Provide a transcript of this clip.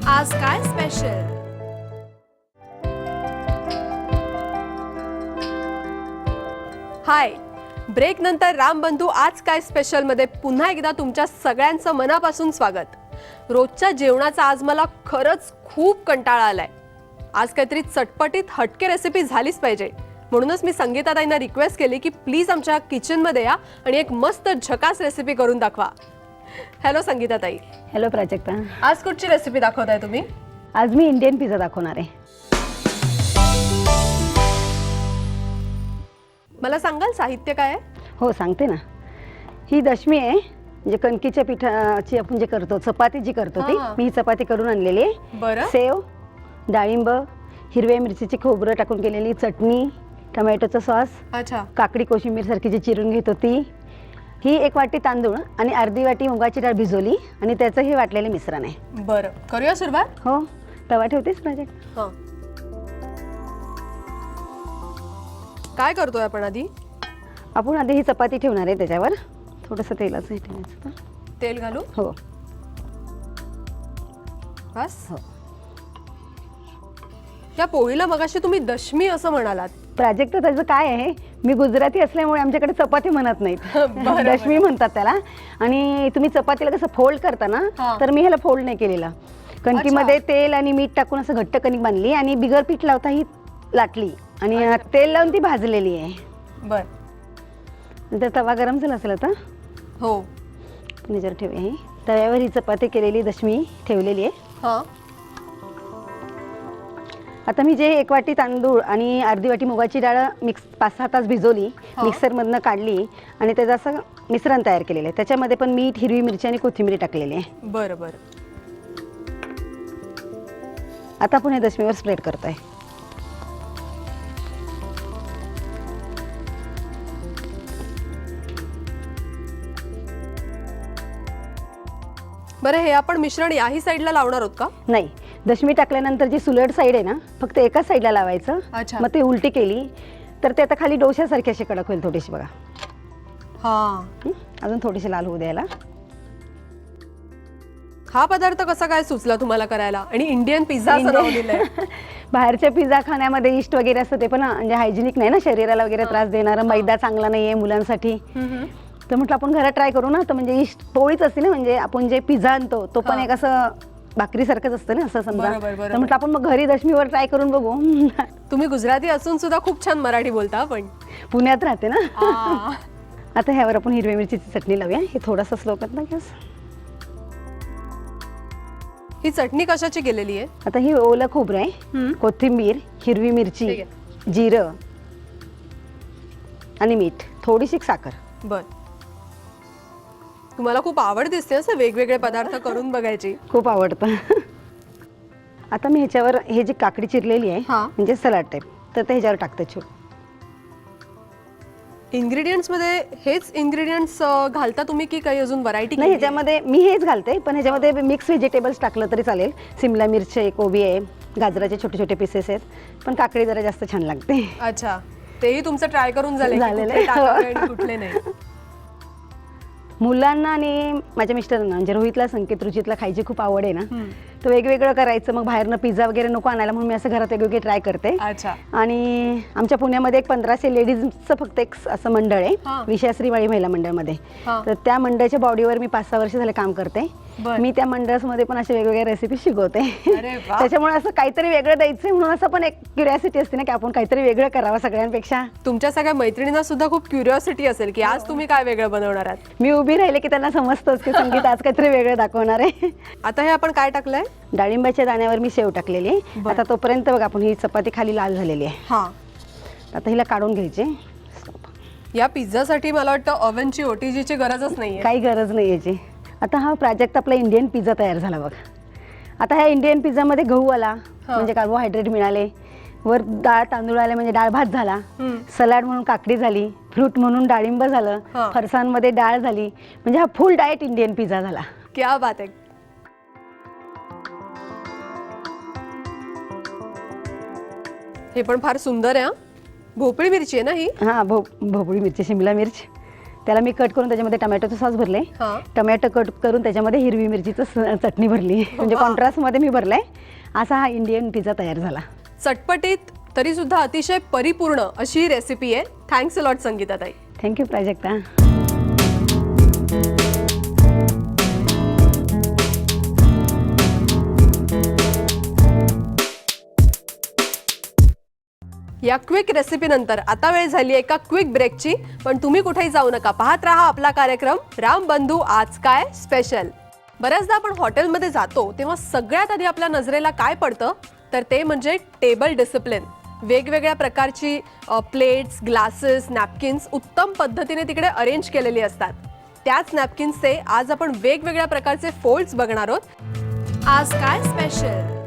आज काय स्पेशल? हाय, ब्रेक नंतर रामबंधू आज काय स्पेशल मध्ये पुन्हा एकदा तुमच्या सगळ्यांचं मनापासून स्वागत. रोजच्या जेवणाचा आज मला खरंच खूप कंटाळा आलाय. आज काहीतरी चटपटीत हटके रेसिपी झालीच पाहिजे. म्हणूनच मी संगीताताईंना रिक्वेस्ट केली की प्लीज आमच्या किचन मध्ये या आणि एक मस्त झकास रेसिपी करून दाखवा. हॅलो संगीताताई. हॅलो प्राजक्ता. आज कुठची रेसिपी दाखवताय तुम्ही? आज मी इंडियन पिझ्झा दाखवणार आहे. मला सांगाल साहित्य काय आहे? हो सांगते ना. ही दशमी आहे, म्हणजे कणकीच्या पिठाची आपण जे करतो, चपाती जी करतो ती. मी ही चपाती करून आणलेली आहे. बरं. सेव, डाळिंब, हिरव्या मिरचीची खोबरं टाकून केलेली चटणी, टोमॅटोचा सॉस, अच्छा, काकडी कोशिंबीर सारखी जी चिरून घेतो ती, ही 1 वाटी तांदूळ आणि अर्धी वाटी मुगाची डाळ भिजवली आणि त्याचं हे वाटलेले मिश्रण आहे. बरं, करूया सुरुवात. हो, तवा ठेवतेस प्राजक्त? हां. काय करतोय आपण आधी? आपण आधी ही चपाती ठेवणार आहे, त्याच्यावर थोडंसं तेलाचं हे ठेवायचं. तेल घालू? हो बस. हो. त्या पोळीला मगाशी तुम्ही दशमी असं म्हणालात. प्राजक्त त्याचं काय आहे, मी गुजराती असल्यामुळे आमच्याकडे चपाती म्हणत नाहीत, बरं, दशमी म्हणतात त्याला. आणि तुम्ही चपातीला कसं फोल्ड करता ना, तर मी ह्याला फोल्ड नाही केलेला. कणकीमध्ये तेल आणि मीठ टाकून असं घट्ट कणिक बांधली आणि बिगर पीठ लावता ही लाटली आणि तेल लावून ती भाजलेली आहे. बर. नंतर तवा गरम झाला असेल आता. हो. ह्याच्यावर ठेवूया. ही तव्यावर ही चपाती केलेली दशमी ठेवलेली आहे. हां. आता मी जे 1 वाटी तांदूळ आणि अर्धी वाटी मुगाची डाळ 5-6 तास भिजवली, मिक्सरमधनं काढली आणि त्याचं असं मिश्रण तयार केलेलं आहे. त्याच्यामध्ये पण मीठ, हिरवी मिरची आणि कोथिंबीर टाकलेली आहे. बरं बरं. आता आपण हे दशमीवर स्प्रेड करतोय. बरं, हे आपण मिश्रण याही साईडला लावणार आहोत का? नाही, दशमी टाकल्यानंतर जी सुलट साईड आहे ना, फक्त एका साईडला लावायचं. अच्छा. मग ते उलटी केली तर ते आता खाली डोशासारखी अशी कडक होईल थोडीशी. बघा, हां. अजून थोडीशी लाल होऊ द्यायला. हा पदार्थ कसा काय सुचला तुम्हाला करायला आणि इंडियन पिझ्झा असं नाव दिलंय? बाहेरच्या पिझ्झा खाण्यामध्ये इस्ट वगैरे असतं, ते पण म्हणजे हायजिनिक नाही ना, शरीराला वगैरे त्रास देणारं, मैदा चांगला नाहीये मुलांसाठी. तर म्हटलं आपण घरात ट्राय करू ना. तर म्हणजे इस्ट पोळीच असते ना, म्हणजे आपण जे पिझ्झा आणतो तो पण एक असं भाकरीसारखंच असतं ना, असं समजा. तर म्हटलं आपण मग घरी दशमीवर ट्राय करून बघू. तुम्ही गुजराती असून सुद्धा खूप छान मराठी बोलता. पण पुण्यात राहते ना. आता ह्यावर आपण हिरव्या मिरचीची चटणी लावूया. हे थोडासा स्लो करत ना गॅस. ही चटणी कशाची केलेली आहे? आता ही ओलं खोबरं आहे, कोथिंबीर, हिरवी मिरची, जिरं आणि मीठ, थोडीशी साखर. बर. तुम्हाला खूप आवड दिसते असं वेगवेगळे पदार्थ करून बघायची. खूप आवडतं. आता मी ह्याच्यावर हे जी काकडी चिरलेली आहे, म्हणजे सलाड टाईप, तर ते ह्याच्यावर टाकते. इंग्रेडियंट्स मध्ये हेच इंग्रेडियंट्स घालता तुम्ही की काही अजून व्हरायटी? नाही, ह्याच्यामध्ये मी हेच घालते, पण ह्याच्यामध्ये मिक्स व्हेजिटेबल्स टाकलं तरी चालेल. सिमला मिरची आहे, कोबी आहे, गाजराचे छोटे छोटे पीसेस आहेत, पण काकडी जरा जास्त छान लागते. अच्छा, तेही तुमचं ट्राय करून झालेलं आहे, कुठले नाही? मुलांना आणि माझ्या मिस्टरांना, म्हणजे रोहितला, संकेत, रुचितला खायची खूप आवड आहे ना, तर वेगवेगळं करायचं. मग बाहेरनं पिझ्झा वगैरे नको आणायला, म्हणून मी असं घरात वेगवेगळे ट्राय करते. अच्छा. आणि आमच्या पुण्यामध्ये एक 1500 लेडीजचं फक्त एक असं मंडळ आहे, विषयाश्री वाळी महिला मंडळमध्ये. तर त्या मंडळाच्या बॉडीवर मी 5-6 वर्ष झाले काम करते. मी त्या मंडळामध्ये पण अशा वेगवेगळ्या रेसिपी शिकवते. त्याच्यामुळे असं काहीतरी वेगळं द्यायचं म्हणून असं पण एक क्युरिओसिटी असते ना, की आपण काहीतरी वेगळं करावं सगळ्यांपेक्षा. तुमच्या सगळ्या मैत्रिणींना सुद्धा खूप क्युरिओसिटी असेल की आज तुम्ही काय वेगळं बनवणार आहात. मी उभी राहिले की त्यांना समजतंच की संगीत आज काहीतरी वेगळं दाखवणार आहे. आता हे आपण काय टाकलंय? डाळिंबाच्या दाण्यावर मी शेव टाकलेली आहे. आता तोपर्यंत बघा, आपण ही चपाती खाली लाल झालेली आहे. आता हिला काढून घ्यायची. या पिझ्झासाठी मला वाटतं ओव्हनची ओटीजीची गरजच नाहीये. काही गरज नाही याची. आता हा प्रोजेक्ट आपला इंडियन पिझ्झा तयार झाला बघ. आता ह्या इंडियन पिझ्झामध्ये गहू आला म्हणजे कार्बोहायड्रेट मिळाले, वर डाळ तांदूळ आले म्हणजे डाळ भात झाला, सलाड म्हणून काकडी झाली, फ्रूट म्हणून डाळिंब झालं, फरसाणमध्ये डाळ झाली, म्हणजे हा फुल डाएट इंडियन पिझ्झा झाला. क्या बात आहे. हे पण फार सुंदर आहे. भोपळी मिरची आहे ना ही? हां, भोपळी मिरची, शिमला मिर्च, त्याला मी कट करून त्याच्यामध्ये टमॅटोचं सॉस भरले. टमॅटो कट करून त्याच्यामध्ये हिरवी मिरचीचं चटणी भरली. म्हणजे कॉन्ट्रास्टमध्ये मी भरलंय. असा हा इंडियन पिझ्झा तयार झाला. चटपटीत तरी सुद्धा अतिशय परिपूर्ण अशी रेसिपी आहे. थँक्स अ लॉट संगीताताई. थँक्यू प्राजक्ता. या क्विक रेसिपीनंतर आता वेळ झाली एका क्विक ब्रेकची. पण तुम्ही कुठेही जाऊ नका, पाहत राहा आपला कार्यक्रम रामबंधू आज काय स्पेशल. बऱ्याचदा आपण हॉटेलमध्ये जातो तेव्हा सगळ्यात आधी आपल्या नजरेला काय पडतं तर ते म्हणजे टेबल डिसिप्लिन. वेगवेगळ्या प्रकारची प्लेट्स, ग्लासेस, नॅपकिन्स उत्तम पद्धतीने तिकडे अरेंज केलेली असतात. त्याच नॅपकिन्सचे आज आपण वेगवेगळ्या प्रकारचे फोल्ड्स बघणार आहोत. आज काय स्पेशल.